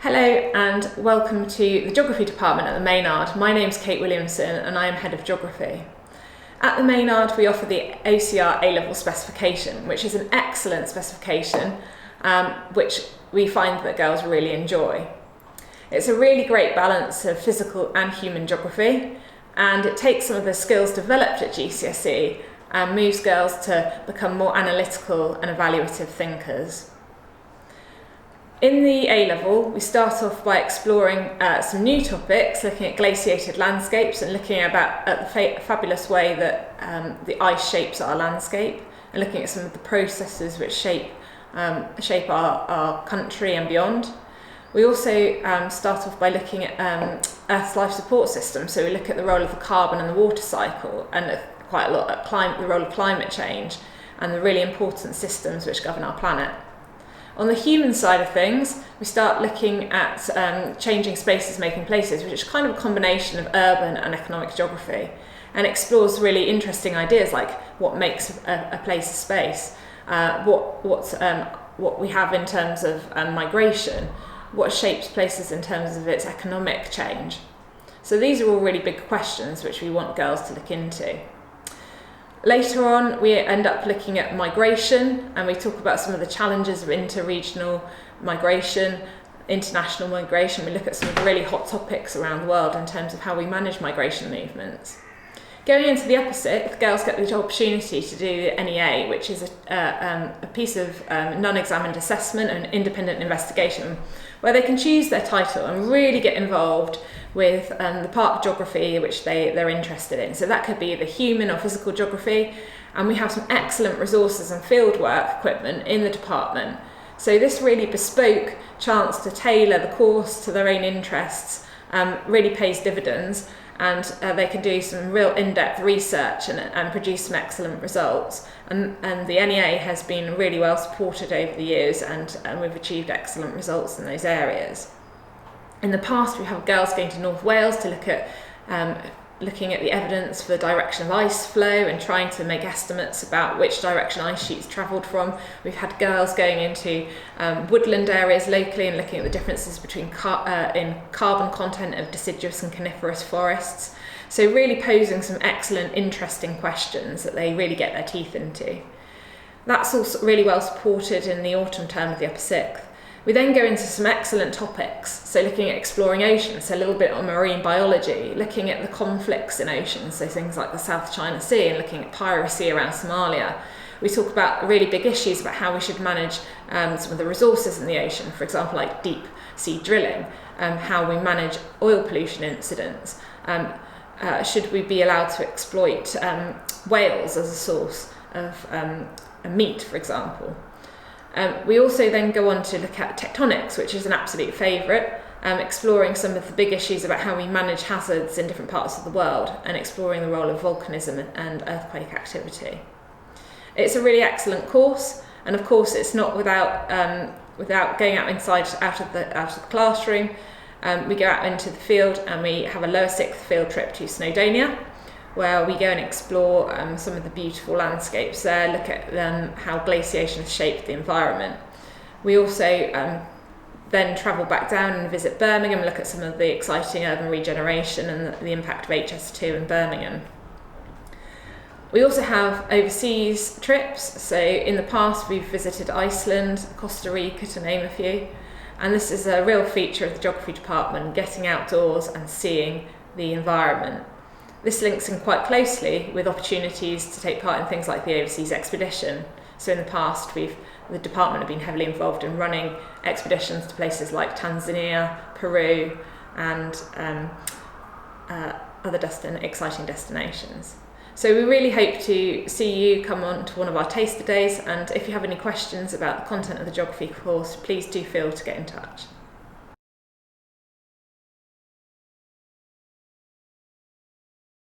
Hello and welcome to the Geography Department at the Maynard. My name's Kate Williamson and I am Head of Geography. At the Maynard we offer the OCR A-Level specification, which is an excellent specification which we find that girls really enjoy. It's a really great balance of physical and human geography, and it takes some of the skills developed at GCSE and moves girls to become more analytical and evaluative thinkers. In the A-Level, we start off by exploring some new topics, looking at glaciated landscapes and looking at the fabulous way that the ice shapes our landscape, and looking at some of the processes which shape our country and beyond. We also start off by looking at Earth's life support system, so we look at the role of the carbon and the water cycle, and quite a lot at the role of climate change and the really important systems which govern our planet. On the human side of things, we start looking at changing spaces making places, which is kind of a combination of urban and economic geography, and explores really interesting ideas like what makes a place a space, what we have in terms of migration, what shapes places in terms of its economic change. So these are all really big questions which we want girls to look into. Later on, we end up looking at migration, and we talk about some of the challenges of interregional migration, international migration. We look at some of the really hot topics around the world in terms of how we manage migration movements. Going into the upper sixth, girls get the opportunity to do the NEA, which is a piece of non-examined assessment and independent investigation, where they can choose their title and really get involved with the part of geography which they're interested in. So that could be the human or physical geography, and we have some excellent resources and fieldwork equipment in the department. So this really bespoke chance to tailor the course to their own interests really pays dividends, and they can do some real in-depth research and produce some excellent results. And the NEA has been really well supported over the years, and we've achieved excellent results in those areas. In the past, we have girls going to North Wales to look at looking at the evidence for the direction of ice flow and trying to make estimates about which direction ice sheets travelled from. We've had girls going into woodland areas locally and looking at the differences between in carbon content of deciduous and coniferous forests. So really posing some excellent, interesting questions that they really get their teeth into. That's also really well supported in the autumn term of the upper sixth. We then go into some excellent topics, so looking at exploring oceans, so a little bit on marine biology, looking at the conflicts in oceans, so things like the South China Sea, and looking at piracy around Somalia. We talk about really big issues about how we should manage some of the resources in the ocean, for example, like deep sea drilling, how we manage oil pollution incidents. Should we be allowed to exploit whales as a source of meat, for example? We also then go on to look at tectonics, which is an absolute favourite, exploring some of the big issues about how we manage hazards in different parts of the world, and exploring the role of volcanism and earthquake activity. It's a really excellent course, and of course it's not without going out of the classroom. We go out into the field and we have a lower sixth field trip to Snowdonia, where we go and explore some of the beautiful landscapes there, look at how glaciation has shaped the environment. We also then travel back down and visit Birmingham, look at some of the exciting urban regeneration and the impact of HS2 in Birmingham. We also have overseas trips, so in the past we've visited Iceland, Costa Rica, to name a few, and this is a real feature of the Geography Department, getting outdoors and seeing the environment. This links in quite closely with opportunities to take part in things like the overseas expedition. So in the past, the department have been heavily involved in running expeditions to places like Tanzania, Peru, and other exciting destinations. So we really hope to see you come on to one of our taster days, and if you have any questions about the content of the geography course, please do feel to get in touch.